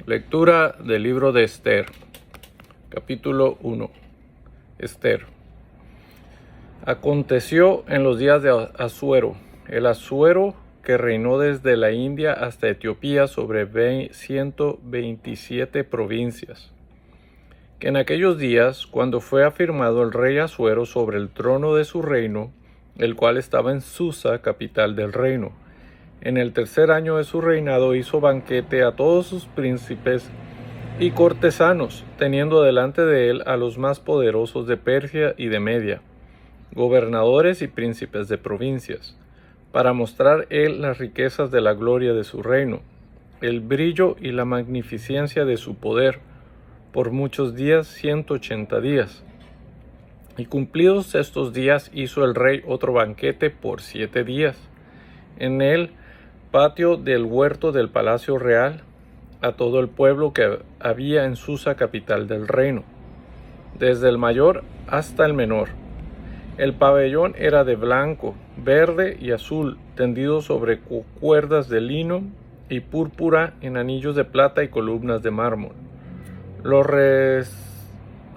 Lectura del libro de Esther, capítulo 1. Esther. Aconteció en los días de Asuero, el Asuero que reinó desde la India hasta Etiopía sobre 127 provincias, que en aquellos días, cuando fue afirmado el rey Asuero sobre el trono de su reino, el cual estaba en Susa, capital del reino, en el tercer año de su reinado hizo banquete a todos sus príncipes y cortesanos, teniendo delante de él a los más poderosos de Persia y de Media, gobernadores y príncipes de provincias, para mostrar él las riquezas de la gloria de su reino, el brillo y la magnificencia de su poder, por muchos días, 180 días. Y cumplidos estos días hizo el rey otro banquete por 7 días, en el patio del huerto del palacio real, a todo el pueblo que había en Susa, capital del reino, desde el mayor hasta el menor. El pabellón era de blanco, verde y azul, tendido sobre cuerdas de lino y púrpura en anillos de plata y columnas de mármol.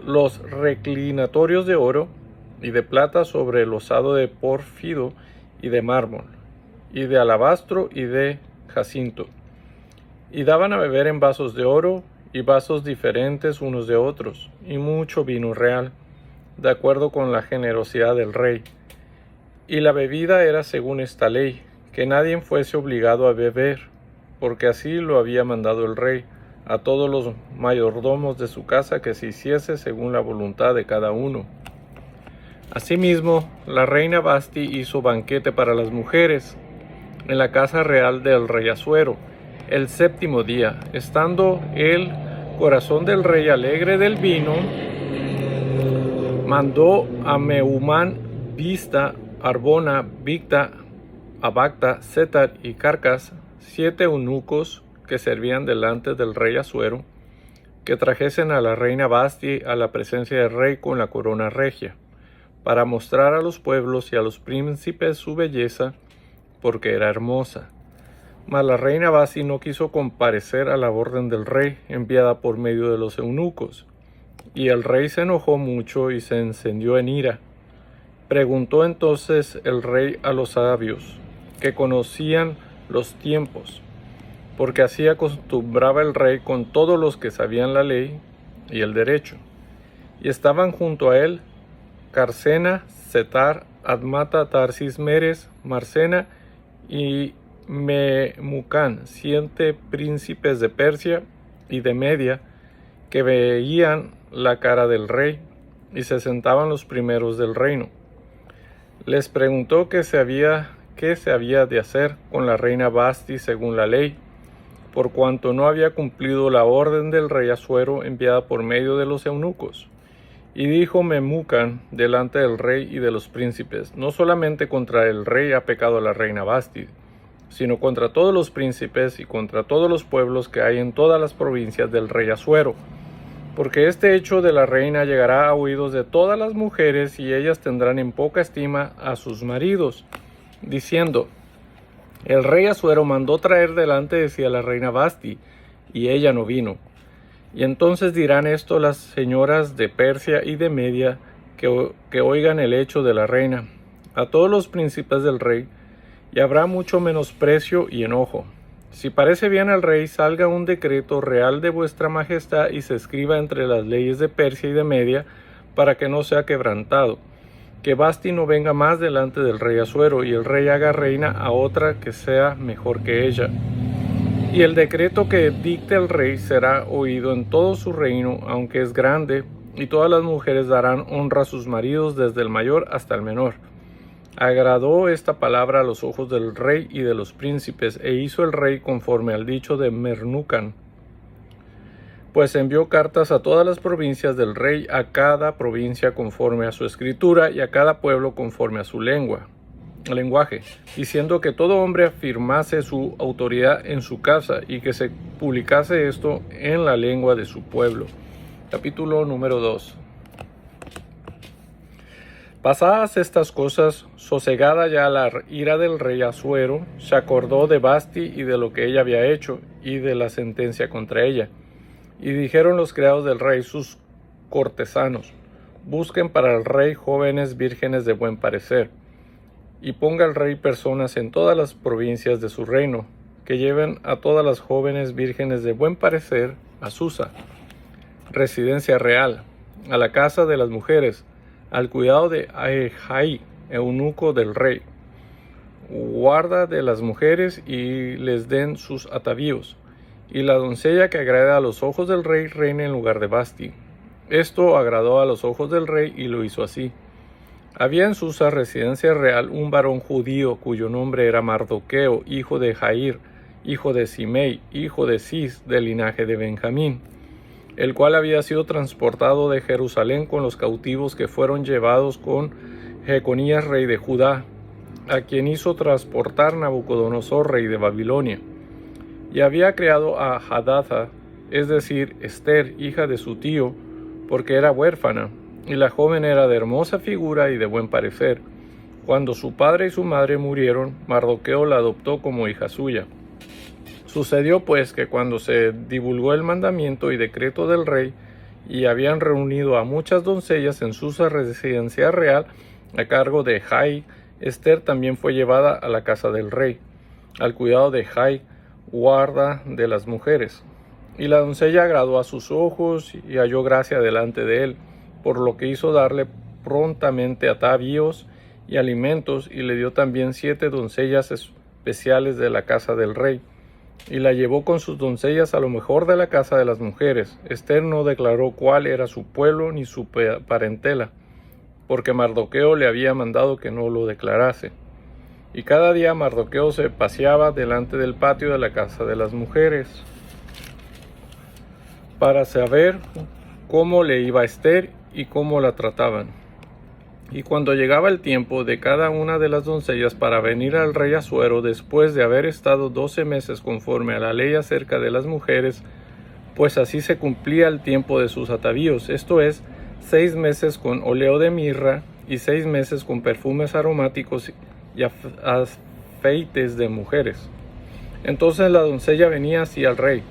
Los reclinatorios de oro y de plata sobre el losado de pórfido y de mármol, y de alabastro y de jacinto. Y daban a beber en vasos de oro y vasos diferentes unos de otros, y mucho vino real, de acuerdo con la generosidad del rey. Y la bebida era según esta ley, que nadie fuese obligado a beber, porque así lo había mandado el rey a todos los mayordomos de su casa, que se hiciese según la voluntad de cada uno. Asimismo, la reina Vasti hizo banquete para las mujeres en la casa real del rey Asuero, el séptimo día, estando el corazón del rey alegre del vino, mandó a Mehumán, Bizta, Arbona, Bigta, Abagta, Setar y Carcas, 7 eunucos que servían delante del rey Asuero, que trajesen a la reina Vasti a la presencia del rey con la corona regia, para mostrar a los pueblos y a los príncipes su belleza, porque era hermosa. Mas la reina Vasti no quiso comparecer a la orden del rey, enviada por medio de los eunucos. Y el rey se enojó mucho y se encendió en ira. Preguntó entonces el rey a los sabios, que conocían los tiempos, porque así acostumbraba el rey con todos los que sabían la ley y el derecho. Y estaban junto a él Carcena, Setar, Admata, Tarsis, Meres, Marcena y Memucán, 7 príncipes de Persia y de Media, que veían la cara del rey, y se sentaban los primeros del reino. Les preguntó qué se había de hacer con la reina Vasti según la ley, por cuanto no había cumplido la orden del rey Asuero enviada por medio de los eunucos. Y dijo Memucán delante del rey y de los príncipes: no solamente contra el rey ha pecado la reina Vasti, sino contra todos los príncipes y contra todos los pueblos que hay en todas las provincias del rey Asuero, porque este hecho de la reina llegará a oídos de todas las mujeres, y ellas tendrán en poca estima a sus maridos, diciendo: el rey Asuero mandó traer delante de sí a la reina Vasti, y ella no vino. Y entonces dirán esto las señoras de Persia y de Media, que oigan el hecho de la reina, a todos los príncipes del rey, y habrá mucho menosprecio y enojo. Si parece bien al rey, salga un decreto real de vuestra majestad y se escriba entre las leyes de Persia y de Media, para que no sea quebrantado, que Vasti no venga más delante del rey Asuero, y el rey haga reina a otra que sea mejor que ella. Y el decreto que dicte el rey será oído en todo su reino, aunque es grande, y todas las mujeres darán honra a sus maridos, desde el mayor hasta el menor. Agradó esta palabra a los ojos del rey y de los príncipes, e hizo el rey conforme al dicho de Memucán, pues envió cartas a todas las provincias del rey, a cada provincia conforme a su escritura, y a cada pueblo conforme a su lenguaje, diciendo que todo hombre afirmase su autoridad en su casa, y que se publicase esto en la lengua de su pueblo. Capítulo número 2. Pasadas estas cosas, sosegada ya la ira del rey Asuero, se acordó de Vasti y de lo que ella había hecho, y de la sentencia contra ella. Y dijeron los criados del rey, sus cortesanos: busquen para el rey jóvenes vírgenes de buen parecer, y ponga el rey personas en todas las provincias de su reino, que lleven a todas las jóvenes vírgenes de buen parecer a Susa, residencia real, a la casa de las mujeres, al cuidado de Ahijaí, eunuco del rey, guarda de las mujeres, y les den sus atavíos, y la doncella que agrada a los ojos del rey reine en lugar de Vasti. Esto agradó a los ojos del rey, y lo hizo así. Había en Susa, residencia real, un varón judío cuyo nombre era Mardoqueo, hijo de Jair, hijo de Simei, hijo de Cis, del linaje de Benjamín, el cual había sido transportado de Jerusalén con los cautivos que fueron llevados con Jeconías, rey de Judá, a quien hizo transportar Nabucodonosor, rey de Babilonia. Y había criado a Hadatha, es decir, Esther, hija de su tío, porque era huérfana, y la joven era de hermosa figura y de buen parecer. Cuando su padre y su madre murieron, Mardoqueo la adoptó como hija suya. Sucedió pues que cuando se divulgó el mandamiento y decreto del rey, y habían reunido a muchas doncellas en Susa, residencia real, a cargo de Jai, Esther también fue llevada a la casa del rey, al cuidado de Jai, guarda de las mujeres. Y la doncella agradó a sus ojos y halló gracia delante de él, por lo que hizo darle prontamente atavíos y alimentos, y le dio también 7 doncellas especiales de la casa del rey, y la llevó con sus doncellas a lo mejor de la casa de las mujeres. Esther no declaró cuál era su pueblo ni su parentela, porque Mardoqueo le había mandado que no lo declarase. Y cada día Mardoqueo se paseaba delante del patio de la casa de las mujeres para saber cómo le iba a Esther y cómo la trataban. Y cuando llegaba el tiempo de cada una de las doncellas para venir al rey Asuero, después de haber estado 12 meses conforme a la ley acerca de las mujeres, pues así se cumplía el tiempo de sus atavíos, esto es, 6 meses con óleo de mirra, y 6 meses con perfumes aromáticos y afeites de mujeres. Entonces la doncella venía así al rey.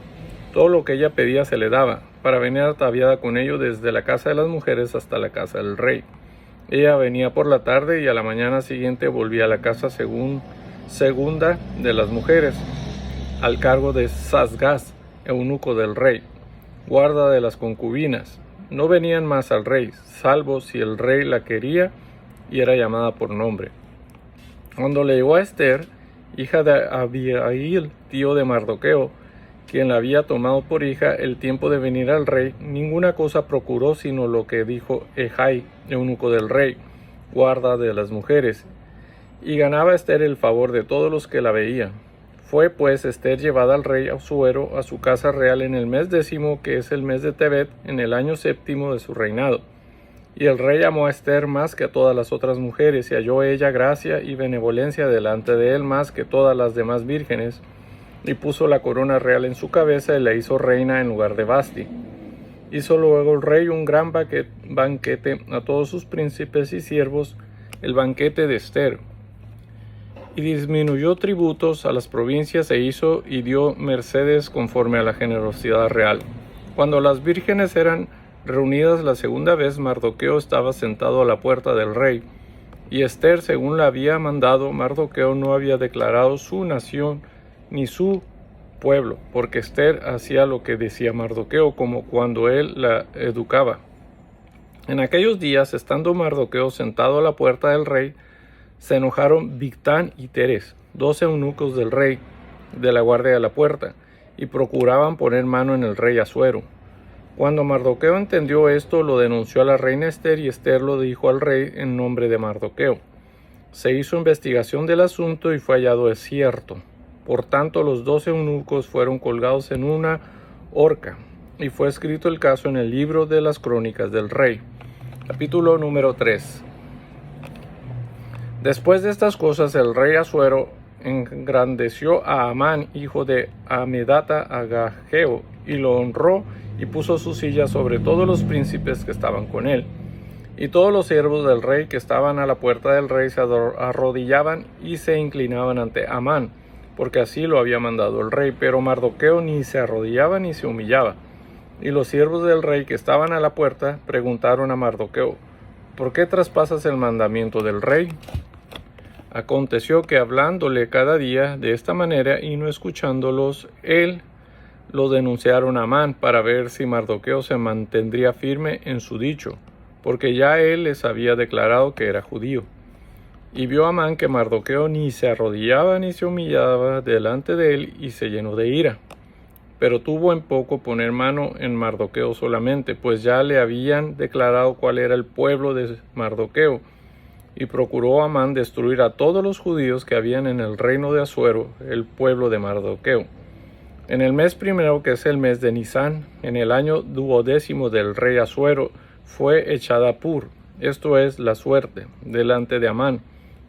Todo lo que ella pedía se le daba, para venir ataviada con ello desde la casa de las mujeres hasta la casa del rey. Ella venía por la tarde, y a la mañana siguiente volvía a la casa segunda de las mujeres, al cargo de Sasgaz, eunuco del rey, guarda de las concubinas. No venían más al rey, salvo si el rey la quería y era llamada por nombre. Cuando le llegó a Esther, hija de Abihail, tío de Mardoqueo, quien la había tomado por hija, el tiempo de venir al rey, ninguna cosa procuró sino lo que dijo Ejai, eunuco del rey, guarda de las mujeres, y ganaba Esther el favor de todos los que la veían. Fue pues Esther llevada al rey Asuero a su casa real en el mes 10, que es el mes de Tebet, en el año 7 de su reinado. Y el rey amó a Esther más que a todas las otras mujeres, y halló ella gracia y benevolencia delante de él más que todas las demás vírgenes, y puso la corona real en su cabeza y la hizo reina en lugar de Vasti. Hizo luego el rey un gran banquete a todos sus príncipes y siervos, el banquete de Esther, y disminuyó tributos a las provincias e hizo y dio mercedes conforme a la generosidad real. Cuando las vírgenes eran reunidas la segunda vez, Mardoqueo estaba sentado a la puerta del rey, y Esther, según la había mandado, Mardoqueo no había declarado su nación ni su pueblo, porque Esther hacía lo que decía Mardoqueo, como cuando él la educaba. En aquellos días, estando Mardoqueo sentado a la puerta del rey, se enojaron Bigtán y Teres, 2 eunucos del rey, de la guardia de la puerta, y procuraban poner mano en el rey Asuero. Cuando Mardoqueo entendió esto, lo denunció a la reina Esther, y Esther lo dijo al rey en nombre de Mardoqueo. Se hizo investigación del asunto y fue hallado cierto. Por tanto, los 2 eunucos fueron colgados en una horca, y fue escrito el caso en el libro de las crónicas del rey. Capítulo número 3. Después de estas cosas, el rey Asuero engrandeció a Amán, hijo de Amedata Agageo, y lo honró, y puso su silla sobre todos los príncipes que estaban con él. Y todos los siervos del rey que estaban a la puerta del rey se arrodillaban y se inclinaban ante Amán, porque así lo había mandado el rey. Pero Mardoqueo ni se arrodillaba ni se humillaba. Y los siervos del rey que estaban a la puerta preguntaron a Mardoqueo: ¿por qué traspasas el mandamiento del rey? Aconteció que hablándole cada día de esta manera y no escuchándolos, él lo denunciaron a Amán para ver si Mardoqueo se mantendría firme en su dicho, porque ya él les había declarado que era judío. Y vio Amán que Mardoqueo ni se arrodillaba ni se humillaba delante de él, y se llenó de ira. Pero tuvo en poco poner mano en Mardoqueo solamente, pues ya le habían declarado cuál era el pueblo de Mardoqueo. Y procuró Amán destruir a todos los judíos que habían en el reino de Asuero, el pueblo de Mardoqueo. En el mes primero, que es el mes de Nisán, en el año 12º del rey Asuero, fue echada Pur, esto es, la suerte, delante de Amán,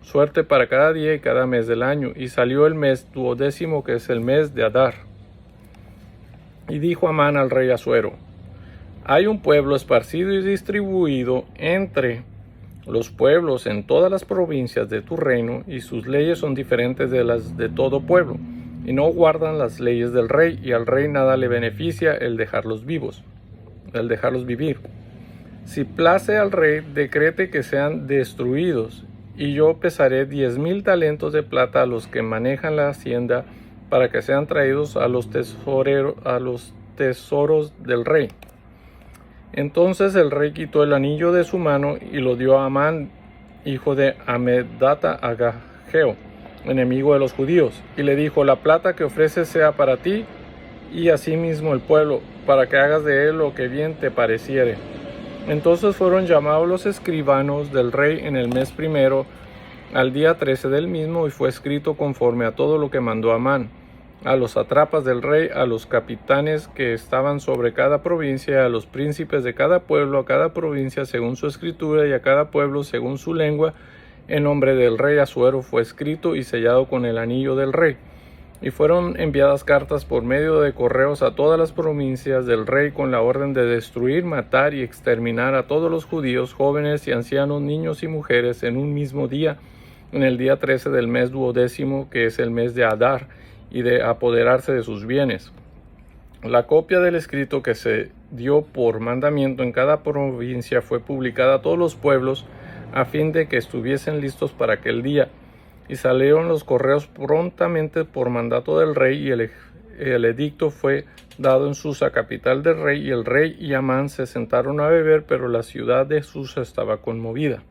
suerte para cada día y cada mes del año, y salió el mes 12º, que es el mes de Adar. Y dijo Amán al rey Asuero: hay un pueblo esparcido y distribuido entre los pueblos en todas las provincias de tu reino, y sus leyes son diferentes de las de todo pueblo, y no guardan las leyes del rey, y al rey nada le beneficia el dejarlos vivir. Si place al rey, decrete que sean destruidos, y yo pesaré 10,000 talentos de plata a los que manejan la hacienda, para que sean traídos a los tesoros del rey. Entonces el rey quitó el anillo de su mano y lo dio a Amán, hijo de Amedata Agageo, enemigo de los judíos, y le dijo: la plata que ofreces sea para ti y asimismo el pueblo, para que hagas de él lo que bien te pareciere. Entonces fueron llamados los escribanos del rey en el mes primero, al día 13 del mismo, y fue escrito conforme a todo lo que mandó Amán, a los sátrapas del rey, a los capitanes que estaban sobre cada provincia, a los príncipes de cada pueblo, a cada provincia según su escritura, y a cada pueblo según su lengua. En nombre del rey Asuero fue escrito y sellado con el anillo del rey. Y fueron enviadas cartas por medio de correos a todas las provincias del rey, con la orden de destruir, matar y exterminar a todos los judíos, jóvenes y ancianos, niños y mujeres, en un mismo día, en el día 13 del mes 12º, que es el mes de Adar, y de apoderarse de sus bienes. La copia del escrito que se dio por mandamiento en cada provincia fue publicada a todos los pueblos, a fin de que estuviesen listos para aquel día. Y salieron los correos prontamente por mandato del rey, y el edicto fue dado en Susa, capital del rey, y el rey y Amán se sentaron a beber, pero la ciudad de Susa estaba conmovida.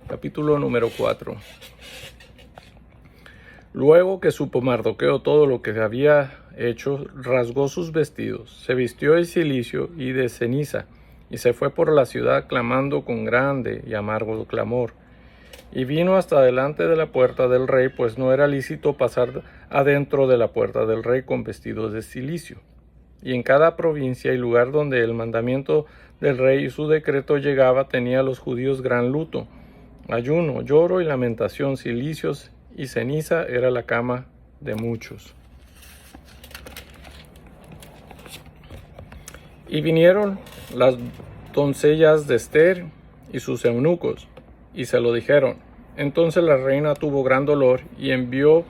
Capítulo número 4. Luego que supo Mardoqueo todo lo que había hecho, rasgó sus vestidos, se vistió de cilicio y de ceniza, y se fue por la ciudad clamando con grande y amargo clamor. Y vino hasta delante de la puerta del rey, pues no era lícito pasar adentro de la puerta del rey con vestidos de cilicio. Y en cada provincia y lugar donde el mandamiento del rey y su decreto llegaba, tenía los judíos gran luto, ayuno, lloro y lamentación. Cilicios y ceniza era la cama de muchos. Y vinieron las doncellas de Ester y sus eunucos, y se lo dijeron. Entonces la reina tuvo gran dolor, y envió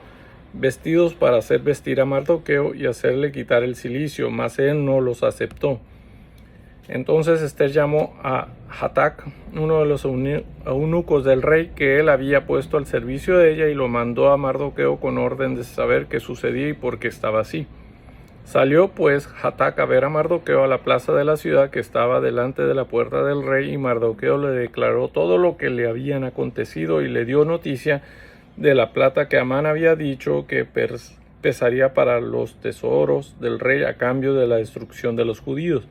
vestidos para hacer vestir a Mardoqueo y hacerle quitar el cilicio, mas él no los aceptó. Entonces Ester llamó a Hatac, uno de los eunucos del rey, que él había puesto al servicio de ella, y lo mandó a Mardoqueo con orden de saber qué sucedía y por qué estaba así. Salió pues Hatac a ver a Mardoqueo a la plaza de la ciudad, que estaba delante de la puerta del rey, y Mardoqueo le declaró todo lo que le habían acontecido, y le dio noticia de la plata que Amán había dicho que pesaría para los tesoros del rey a cambio de la destrucción de los judíos.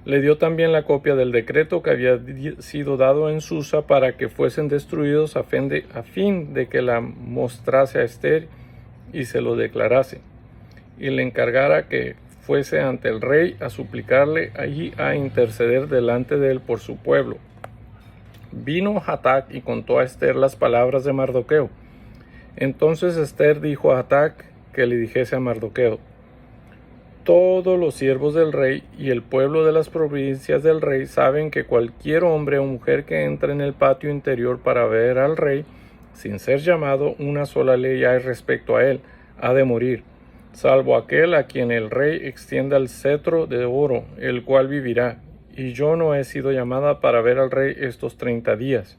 Le dio también la copia del decreto que había sido dado en Susa para que fuesen destruidos, a fin de que la mostrase a Ester y se lo declarase, y le encargara que fuese ante el rey a suplicarle allí, a interceder delante de él por su pueblo. Vino Hatac y contó a Ester las palabras de Mardoqueo. Entonces Ester dijo a Hatac que le dijese a Mardoqueo: todos los siervos del rey y el pueblo de las provincias del rey saben que cualquier hombre o mujer que entre en el patio interior para ver al rey, sin ser llamado, una sola ley hay respecto a él: ha de morir, salvo aquel a quien el rey extienda el cetro de oro, el cual vivirá. Y yo no he sido llamada para ver al rey estos 30 días.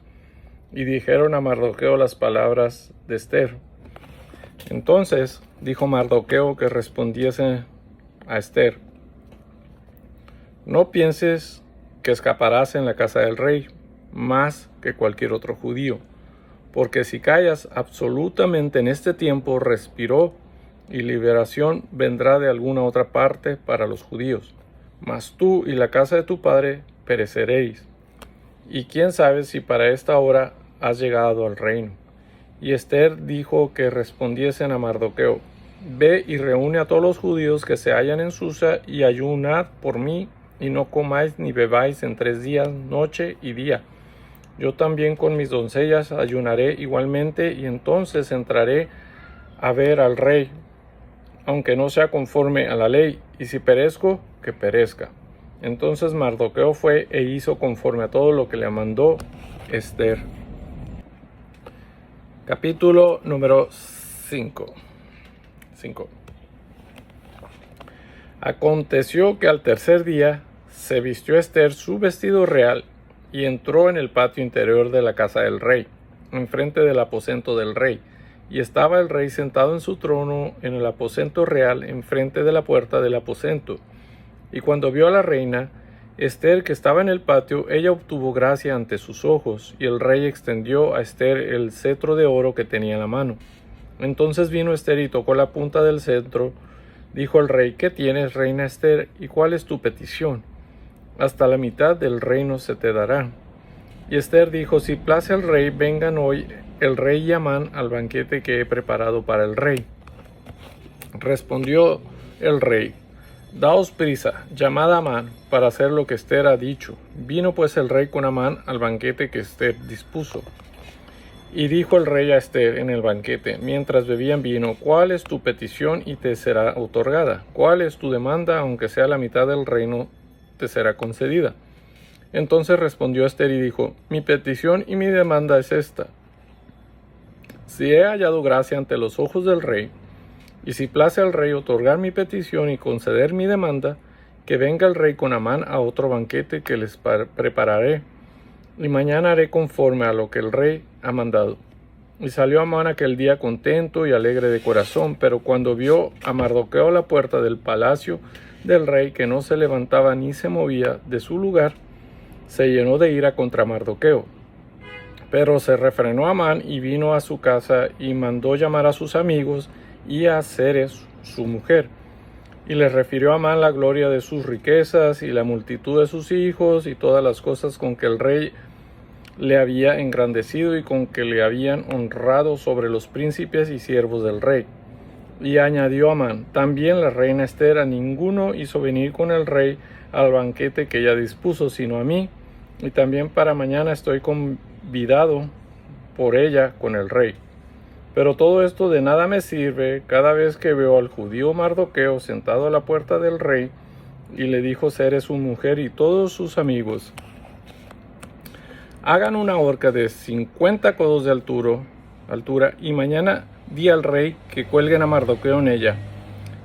Y dijeron a Mardoqueo las palabras de Ester. Entonces dijo Mardoqueo que respondiese a Ester: no pienses que escaparás en la casa del rey más que cualquier otro judío, porque si callas absolutamente en este tiempo, respiro y liberación vendrá de alguna otra parte para los judíos, mas tú y la casa de tu padre pereceréis. Y quién sabe si para esta hora has llegado al reino. Y Ester dijo que respondiesen a Mardoqueo: ve y reúne a todos los judíos que se hallan en Susa y ayunad por mí, y no comáis ni bebáis en 3 días, noche y día. Yo también con mis doncellas ayunaré igualmente, y entonces entraré a ver al rey, aunque no sea conforme a la ley, y si perezco, que perezca. Entonces Mardoqueo fue e hizo conforme a todo lo que le mandó Ester. Capítulo número 5. Aconteció que al tercer día se vistió Ester su vestido real y entró en el patio interior de la casa del rey, enfrente del aposento del rey. Y estaba el rey sentado en su trono en el aposento real, enfrente de la puerta del aposento. Y cuando vio a la reina Ester que estaba en el patio, ella obtuvo gracia ante sus ojos, y el rey extendió a Ester el cetro de oro que tenía en la mano. Entonces vino Ester y tocó la punta del cetro. Dijo el rey: ¿qué tienes, reina Ester, y cuál es tu petición? Hasta la mitad del reino se te dará. Y Ester dijo: si place al rey, vengan hoy el rey y Amán al banquete que he preparado para el rey. Respondió el rey: daos prisa, llamad a Amán para hacer lo que Ester ha dicho. Vino pues el rey con Amán al banquete que Ester dispuso. Y dijo el rey a Ester en el banquete, mientras bebían vino: ¿cuál es tu petición y te será otorgada? ¿Cuál es tu demanda, aunque sea la mitad del reino, te será concedida? Entonces respondió Ester y dijo: mi petición y mi demanda es esta: si he hallado gracia ante los ojos del rey, y si place al rey otorgar mi petición y conceder mi demanda, que venga el rey con Amán a otro banquete que les prepararé, y mañana haré conforme a lo que el rey ha mandado. Y salió Amán aquel día contento y alegre de corazón, pero cuando vio a Mardoqueo a la puerta del palacio del rey, que no se levantaba ni se movía de su lugar, se llenó de ira contra Mardoqueo. Pero se refrenó Amán y vino a su casa y mandó llamar a sus amigos y a Zeres su mujer, y les refirió a Amán la gloria de sus riquezas y la multitud de sus hijos y todas las cosas con que el rey le había engrandecido y con que le habían honrado sobre los príncipes y siervos del rey. Y añadió Amán: también la reina Ester a ninguno hizo venir con el rey al banquete que ella dispuso, sino a mí, y también para mañana estoy convidado por ella con el rey. Pero todo esto de nada me sirve cada vez que veo al judío Mardoqueo sentado a la puerta del rey. Y le dijo Zeres su mujer y todos sus amigos: hagan una horca de 50 codos de altura, y mañana di al rey que cuelguen a Mardoqueo en ella.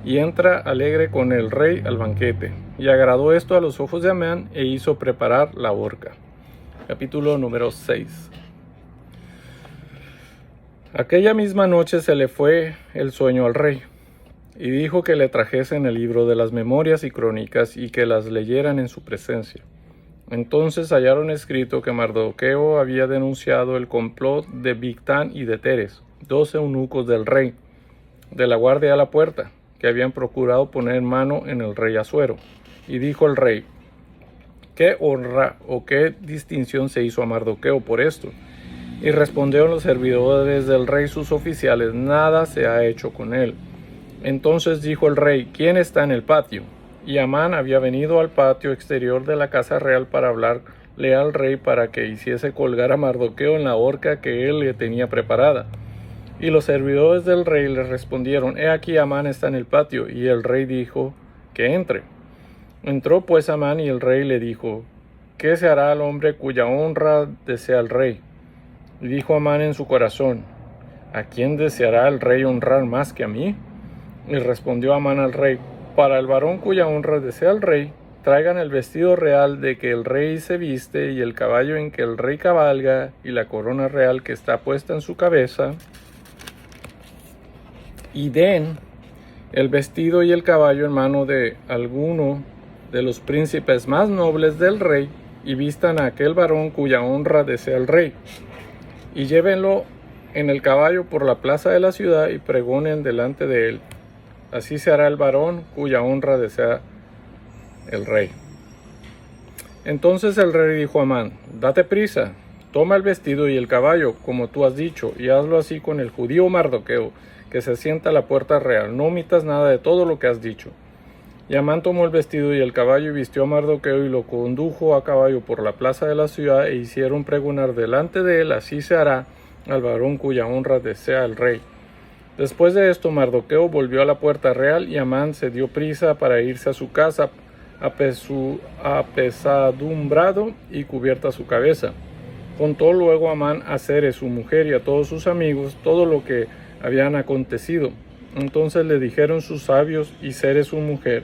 Y entra alegre con el rey al banquete. Y agradó esto a los ojos de Amán, e hizo preparar la horca. Capítulo número 6. Aquella misma noche se le fue el sueño al rey, y dijo que le trajesen el libro de las memorias y crónicas, y que las leyeran en su presencia. Entonces hallaron escrito que Mardoqueo había denunciado el complot de Bigtán y de Teres, 2 eunucos del rey, de la guardia a la puerta, que habían procurado poner mano en el rey Asuero. Y dijo el rey: ¿qué honra o qué distinción se hizo a Mardoqueo por esto? Y respondieron los servidores del rey sus oficiales: nada se ha hecho con él. Entonces dijo el rey: ¿quién está en el patio? Y Amán había venido al patio exterior de la casa real para hablarle al rey para que hiciese colgar a Mardoqueo en la horca que él le tenía preparada. Y los servidores del rey le respondieron: he aquí, Amán está en el patio. Y el rey dijo que entre. Entró pues Amán, y el rey le dijo: ¿qué se hará al hombre cuya honra desea el rey? Y dijo Amán en su corazón: ¿a quién deseará el rey honrar más que a mí? Y respondió Amán al rey: para el varón cuya honra desea el rey, traigan el vestido real de que el rey se viste, y el caballo en que el rey cabalga, y la corona real que está puesta en su cabeza, y den el vestido y el caballo en mano de alguno de los príncipes más nobles del rey, y vistan a aquel varón cuya honra desea el rey, y llévenlo en el caballo por la plaza de la ciudad, y pregonen delante de él: así se hará el varón cuya honra desea el rey. Entonces el rey dijo a Amán: date prisa, toma el vestido y el caballo, como tú has dicho, y hazlo así con el judío Mardoqueo, que se sienta a la puerta real. No omitas nada de todo lo que has dicho. Y Amán tomó el vestido y el caballo, y vistió a Mardoqueo, y lo condujo a caballo por la plaza de la ciudad, e hicieron pregonar delante de él: así se hará al varón cuya honra desea el rey. Después de esto, Mardoqueo volvió a la puerta real, y Amán se dio prisa para irse a su casa, apesadumbrado y cubierta su cabeza. Contó luego Amán a Zeres su mujer y a todos sus amigos todo lo que habían acontecido. Entonces le dijeron sus sabios y Zeres su mujer: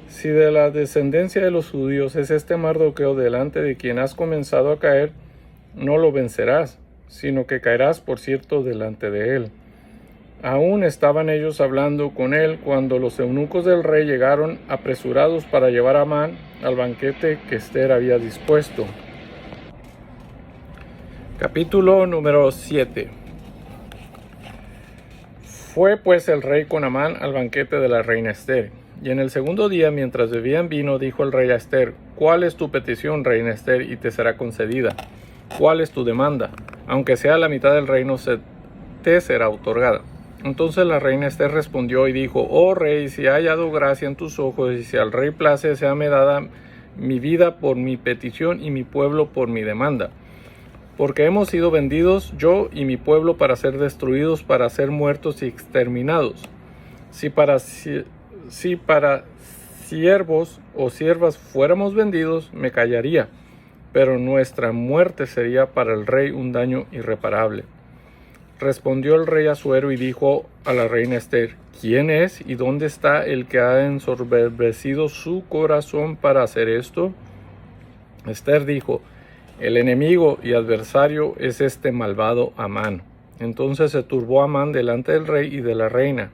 si de la descendencia de los judíos es este Mardoqueo delante de quien has comenzado a caer, no lo vencerás, sino que caerás por cierto delante de él. Aún estaban ellos hablando con él cuando los eunucos del rey llegaron apresurados para llevar a Amán al banquete que Ester había dispuesto. Capítulo número 7. Fue pues el rey con Amán al banquete de la reina Ester. Y en el segundo día, mientras bebían vino, dijo el rey a Ester: ¿cuál es tu petición, reina Ester? Y te será concedida. ¿Cuál es tu demanda? Aunque sea la mitad del reino, te será otorgada. Entonces la reina Ester respondió y dijo: oh rey, si he hallado gracia en tus ojos, y si al rey place, séame dada mi vida por mi petición, y mi pueblo por mi demanda. Porque hemos sido vendidos, yo y mi pueblo, para ser destruidos, para ser muertos y exterminados. Si para siervos o siervas fuéramos vendidos, me callaría, pero nuestra muerte sería para el rey un daño irreparable. Respondió el rey Asuero y dijo a la reina Ester: ¿quién es y dónde está el que ha ensoberbecido su corazón para hacer esto? Ester dijo: el enemigo y adversario es este malvado Amán. Entonces se turbó Amán delante del rey y de la reina.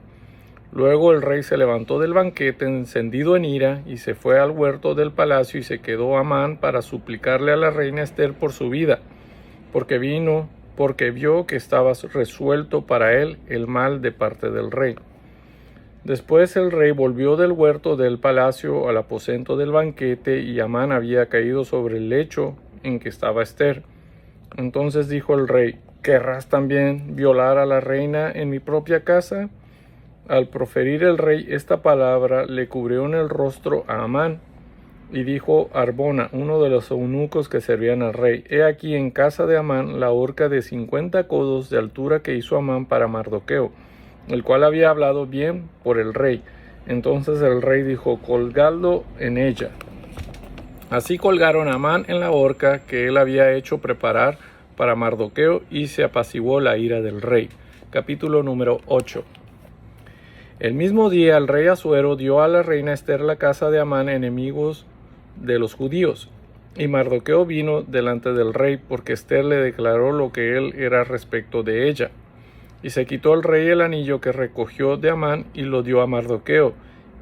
Luego el rey se levantó del banquete encendido en ira, y se fue al huerto del palacio, y se quedó Amán para suplicarle a la reina Ester por su vida, porque vio que estaba resuelto para él el mal de parte del rey. Después el rey volvió del huerto del palacio al aposento del banquete, y Amán había caído sobre el lecho en que estaba Ester. Entonces dijo el rey: ¿querrás también violar a la reina en mi propia casa? Al proferir el rey esta palabra, le cubrió en el rostro a Amán. Y dijo Arbona, uno de los eunucos que servían al rey: he aquí en casa de Amán la horca de 50 codos de altura que hizo Amán para Mardoqueo, el cual había hablado bien por el rey. Entonces el rey dijo: colgadlo en ella. Así colgaron a Amán en la horca que él había hecho preparar para Mardoqueo, y se apaciguó la ira del rey. Capítulo número 8. El mismo día el rey Asuero dio a la reina Ester la casa de Amán, enemigos de los judíos. Y Mardoqueo vino delante del rey, porque Ester le declaró lo que él era respecto de ella. Y se quitó el rey el anillo que recogió de Amán, y lo dio a Mardoqueo.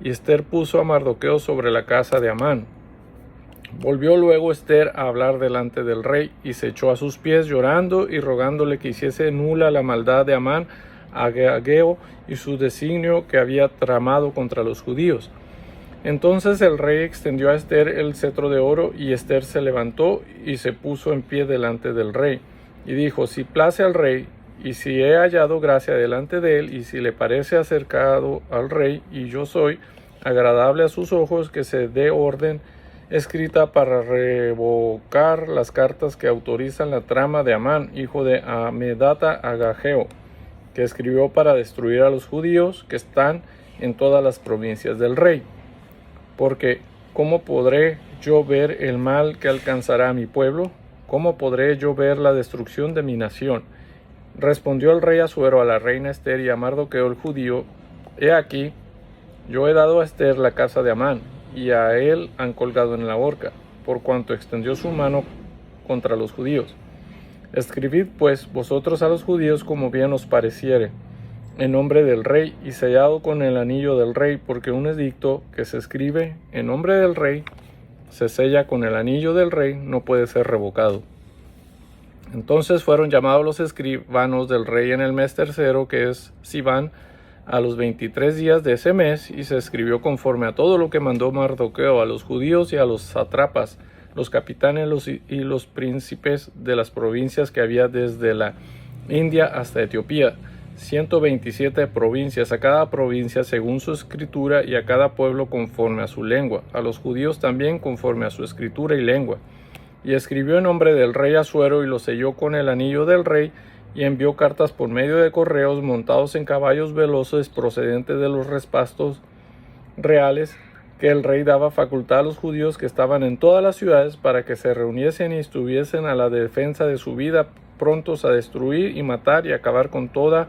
Y Ester puso a Mardoqueo sobre la casa de Amán. Volvió luego Ester a hablar delante del rey, y se echó a sus pies llorando y rogándole que hiciese nula la maldad de Amán Agageo y su designio que había tramado contra los judíos. Entonces el rey extendió a Ester el cetro de oro, y Ester se levantó y se puso en pie delante del rey, y dijo: si place al rey, y si he hallado gracia delante de él, y si le parece acercado al rey, y yo soy agradable a sus ojos, que se dé orden escrita para revocar las cartas que autorizan la trama de Amán, hijo de Amedata Agageo, que escribió para destruir a los judíos que están en todas las provincias del rey. Porque ¿cómo podré yo ver el mal que alcanzará a mi pueblo? ¿Cómo podré yo ver la destrucción de mi nación? Respondió el rey Asuero a la reina Ester y a Mardoqueo el judío: He aquí, yo he dado a Ester la casa de Amán, y a él han colgado en la horca, por cuanto extendió su mano contra los judíos. Escribid pues vosotros a los judíos como bien os pareciere, en nombre del rey, y sellado con el anillo del rey, porque un edicto que se escribe en nombre del rey, se sella con el anillo del rey, no puede ser revocado. Entonces fueron llamados los escribanos del rey en el mes tercero, que es Sivan, a los 23 días de ese mes, y se escribió conforme a todo lo que mandó Mardoqueo a los judíos y a los sátrapas, los capitanes y los príncipes de las provincias que había desde la India hasta Etiopía, 127 provincias, a cada provincia según su escritura y a cada pueblo conforme a su lengua, a los judíos también conforme a su escritura y lengua. Y escribió en nombre del rey Asuero y lo selló con el anillo del rey, y envió cartas por medio de correos montados en caballos veloces procedentes de los respastos reales, que el rey daba facultad a los judíos que estaban en todas las ciudades para que se reuniesen y estuviesen a la defensa de su vida, prontos a destruir y matar y acabar con toda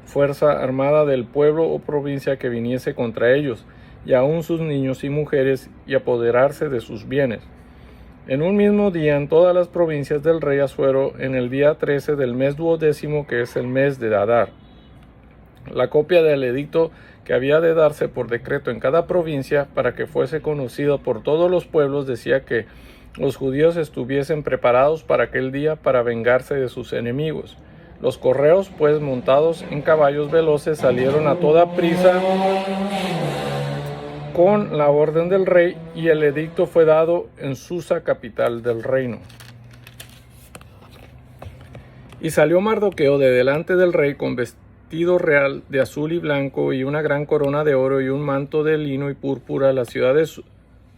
fuerza armada del pueblo o provincia que viniese contra ellos, y aun sus niños y mujeres, y apoderarse de sus bienes. En un mismo día en todas las provincias del rey Asuero, en el día 13 del mes 12, que es el mes de Adar. La copia del edicto que había de darse por decreto en cada provincia para que fuese conocido por todos los pueblos decía que los judíos estuviesen preparados para aquel día para vengarse de sus enemigos. Los correos, pues, montados en caballos veloces, salieron a toda prisa con la orden del rey, y el edicto fue dado en Susa, capital del reino. Y salió Mardoqueo de delante del rey con vestido real de azul y blanco, y una gran corona de oro, y un manto de lino y púrpura. La ciudad de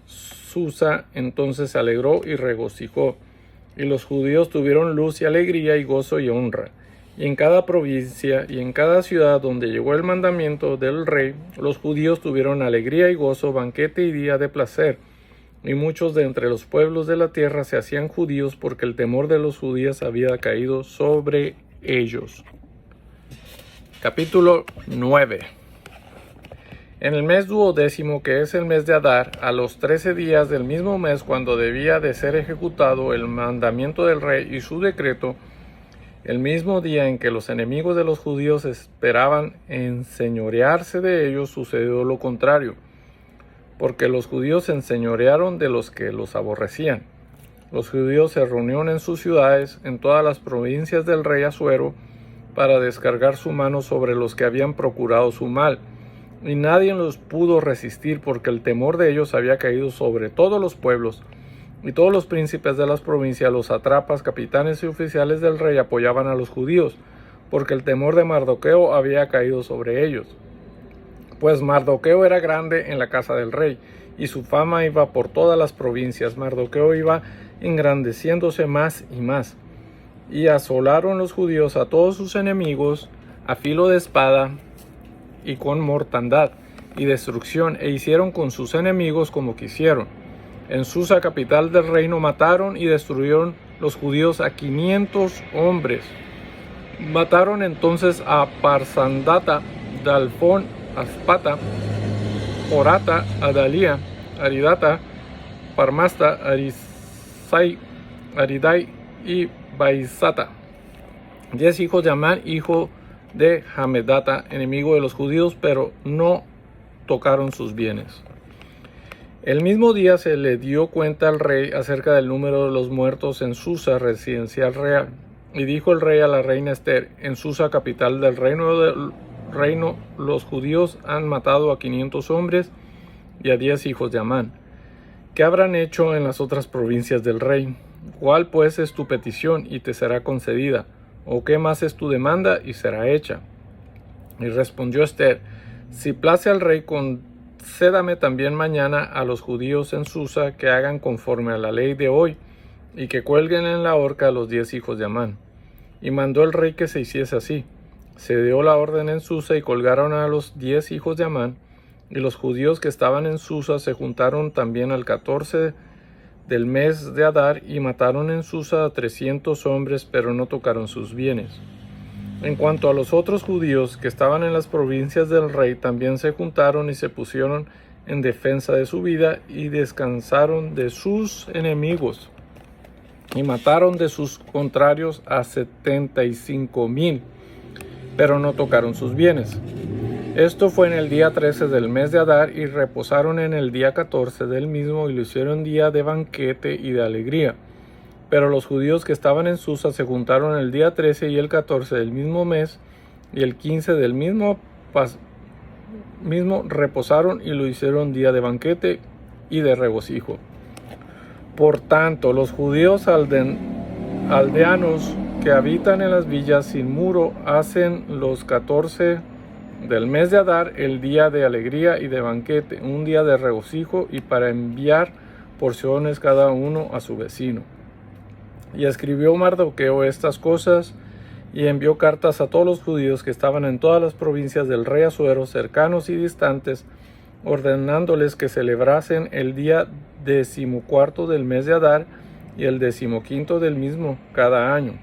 Susa entonces se alegró y regocijó, y los judíos tuvieron luz y alegría y gozo y honra. Y en cada provincia y en cada ciudad donde llegó el mandamiento del rey, los judíos tuvieron alegría y gozo, banquete y día de placer. Y muchos de entre los pueblos de la tierra se hacían judíos, porque el temor de los judíos había caído sobre ellos. Capítulo 9. En el mes 12, que es el mes de Adar, a los 13 días del mismo mes, cuando debía de ser ejecutado el mandamiento del rey y su decreto, el mismo día en que los enemigos de los judíos esperaban enseñorearse de ellos, sucedió lo contrario, porque los judíos se enseñorearon de los que los aborrecían. Los judíos se reunieron en sus ciudades, en todas las provincias del rey Asuero, para descargar su mano sobre los que habían procurado su mal, y nadie los pudo resistir, porque el temor de ellos había caído sobre todos los pueblos. Y todos los príncipes de las provincias, los sátrapas, capitanes y oficiales del rey apoyaban a los judíos, porque el temor de Mardoqueo había caído sobre ellos. Pues Mardoqueo era grande en la casa del rey, y su fama iba por todas las provincias. Mardoqueo iba engrandeciéndose más y más. Y asolaron los judíos a todos sus enemigos a filo de espada y con mortandad y destrucción, e hicieron con sus enemigos como quisieron. En Susa, capital del reino, mataron y destruyeron los judíos a 500 hombres. Mataron entonces a Parsandata, Dalfón, Aspata, Orata, Adalía, Aridata, Parmasta, Arisai, Aridai y Baisata. 10 hijos de Amán, hijo de Hamedata, enemigo de los judíos, pero no tocaron sus bienes. El mismo día se le dio cuenta al rey acerca del número de los muertos en Susa, residencial real. Y dijo el rey a la reina Ester: en Susa, capital del reino, los judíos han matado a 500 hombres y a 10 hijos de Amán. ¿Qué habrán hecho en las otras provincias del rey? ¿Cuál pues es tu petición y te será concedida? ¿O qué más es tu demanda y será hecha? Y respondió Ester: si place al rey, concédame también mañana a los judíos en Susa que hagan conforme a la ley de hoy, y que cuelguen en la horca a los 10 hijos de Amán. Y mandó el rey que se hiciese así. Se dio la orden en Susa, y colgaron a los 10 hijos de Amán. Y los judíos que estaban en Susa se juntaron también al 14 del mes de Adar, y mataron en Susa a 300 hombres, pero no tocaron sus bienes. En cuanto a los otros judíos que estaban en las provincias del rey, también se juntaron y se pusieron en defensa de su vida y descansaron de sus enemigos y mataron de sus contrarios a 75,000, pero no tocaron sus bienes. Esto fue en el día 13 del mes de Adar, y reposaron en el día 14 del mismo, y lo hicieron día de banquete y de alegría. Pero los judíos que estaban en Susa se juntaron el día 13 y el 14 del mismo mes, y el 15 del mismo reposaron, y lo hicieron día de banquete y de regocijo. Por tanto, los judíos aldeanos que habitan en las villas sin muro hacen los 14 del mes de Adar el día de alegría y de banquete, un día de regocijo, y para enviar porciones cada uno a su vecino. Y escribió Mardoqueo estas cosas, y envió cartas a todos los judíos que estaban en todas las provincias del rey Asuero, cercanos y distantes, ordenándoles que celebrasen el día 14 del mes de Adar y el 15 del mismo cada año,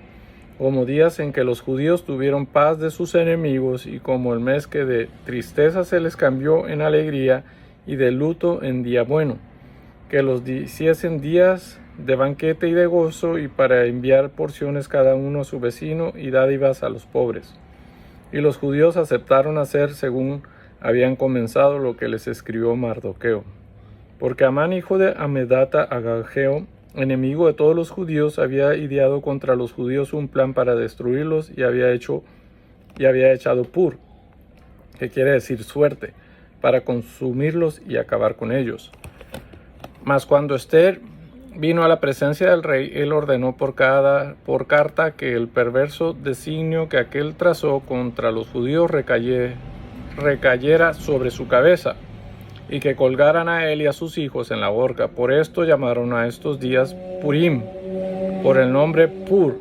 como días en que los judíos tuvieron paz de sus enemigos, y como el mes que de tristeza se les cambió en alegría y de luto en día bueno, que los hiciesen días de banquete y de gozo, y para enviar porciones cada uno a su vecino y dádivas a los pobres. Y los judíos aceptaron hacer según habían comenzado lo que les escribió Mardoqueo. Porque Amán, hijo de Amedata Agageo, enemigo de todos los judíos, había ideado contra los judíos un plan para destruirlos, y había echado pur, que quiere decir suerte, para consumirlos y acabar con ellos. Mas cuando Ester vino a la presencia del rey, él ordenó por carta que el perverso designio que aquél trazó contra los judíos recayera sobre su cabeza, y que colgaran a él y a sus hijos en la horca. Por esto llamaron a estos días Purim, por el nombre Pur.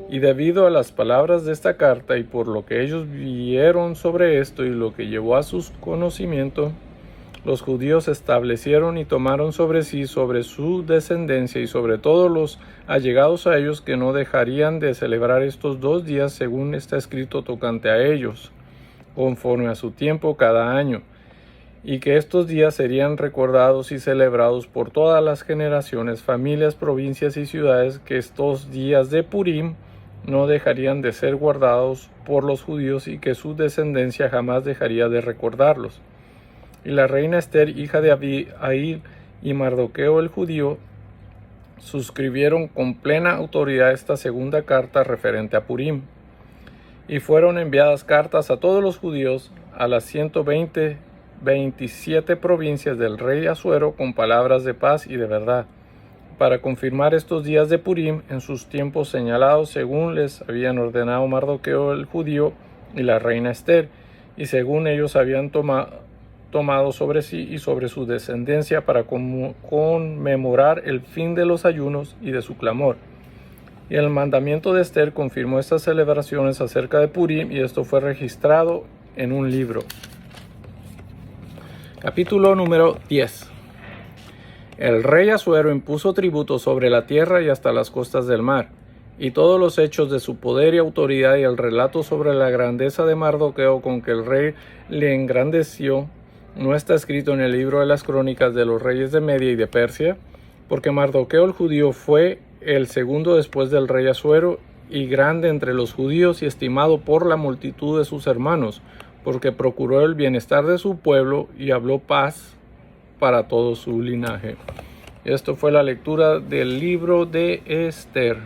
Y debido a las palabras de esta carta, y por lo que ellos vieron sobre esto y lo que llevó a su conocimiento, los judíos establecieron y tomaron sobre sí, sobre su descendencia y sobre todos los allegados a ellos, que no dejarían de celebrar estos 2 días según está escrito tocante a ellos, conforme a su tiempo cada año, y que estos días serían recordados y celebrados por todas las generaciones, familias, provincias y ciudades, que estos días de Purim no dejarían de ser guardados por los judíos, y que su descendencia jamás dejaría de recordarlos. Y la reina Ester, hija de Abihail, y Mardoqueo el judío suscribieron con plena autoridad esta segunda carta referente a Purim. Y fueron enviadas cartas a todos los judíos, a las 127 provincias del rey Asuero, con palabras de paz y de verdad, para confirmar estos días de Purim en sus tiempos señalados, según les habían ordenado Mardoqueo el judío y la reina Ester, y según ellos habían tomado sobre sí y sobre su descendencia, para conmemorar el fin de los ayunos y de su clamor. Y el mandamiento de Ester confirmó estas celebraciones acerca de Purim, y esto fue registrado en un libro. Capítulo número 10. El rey Asuero impuso tributo sobre la tierra y hasta las costas del mar, y todos los hechos de su poder y autoridad, y el relato sobre la grandeza de Mardoqueo con que el rey le engrandeció, no está escrito en el libro de las crónicas de los reyes de Media y de Persia, porque Mardoqueo el judío fue el segundo después del rey Asuero, y grande entre los judíos, y estimado por la multitud de sus hermanos, porque procuró el bienestar de su pueblo y habló paz para todo su linaje. Esto fue la lectura del libro de Ester.